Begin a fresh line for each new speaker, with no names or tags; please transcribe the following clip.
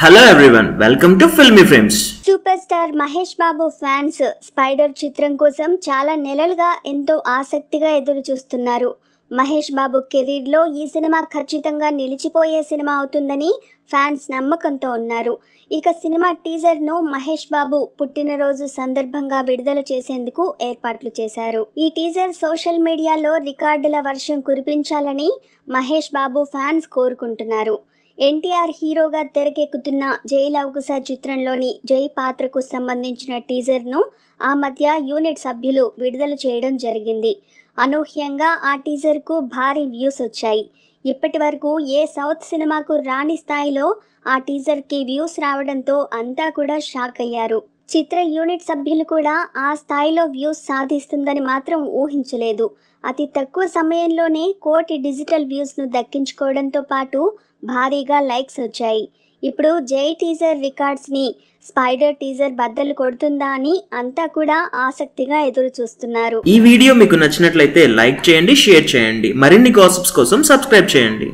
Hello everyone, welcome to Filmy Frames.
Super star Mahesh Babu fans spider చిత్రం కోసం చాలా నెలలుగా ఎంతో ఆసక్తిగా ఎదురు చూస్తున్నారు. మహేష్ బాబు కెరీర్ లో ఈ సినిమా ఖచ్చితంగా నిలిచిపోయే సినిమా అవుతుందని ఫ్యాన్స్ నమ్మకంతో ఉన్నారు. ఇక సినిమా టీజర్ ను మహేష్ బాబు పుట్టినరోజు సందర్భంగా విడుదల చేసేందుకు ఏర్పాట్లు చేశారు. ఈ టీజర్ సోషల్ మీడియాలో రికార్డుల వర్షం కురిపించాలని మహేష్ బాబు ఫ్యాన్స్ కోరుకుంటున్నారు. ఎన్టీఆర్ హీరోగా తెరకెక్కుతున్న జై లవకుశ చిత్రంలోని జై పాత్రకు సంబంధించిన టీజర్ను ఆ మధ్య యూనిట్ సభ్యులు విడుదల చేయడం జరిగింది. అనూహ్యంగా ఆ టీజర్కు భారీ వ్యూస్ వచ్చాయి. ఇప్పటి వరకు ఏ సౌత్ సినిమాకు రాని స్థాయిలో ఆ టీజర్కి వ్యూస్ రావడంతో అంతా కూడా షాక్ అయ్యారు. చిత్ర యూనిట్ సభ్యులు కూడా ఆ స్థాయిలో వ్యూస్ సాధిస్తుందని మాత్రం ఊహించలేదు. అతి తక్కువ సమయంలోనే 1 కోటి డిజిటల్ వ్యూస్ను దక్కించుకోవడంతో పాటు భారీగా లైక్స్ వచ్చాయి. ఇప్పుడు జై టీజర్ రికార్డ్స్ని స్పైడర్ టీజర్ బద్దలు కొడుతుందా అని అంతా కూడా ఆసక్తిగా ఎదురు చూస్తున్నారు.
ఈ వీడియో మీకు నచ్చినట్లయితే లైక్ చేయండి, షేర్ చేయండి. మరిన్ని గాసిప్స్ కోసం సబ్స్క్రైబ్ చేయండి.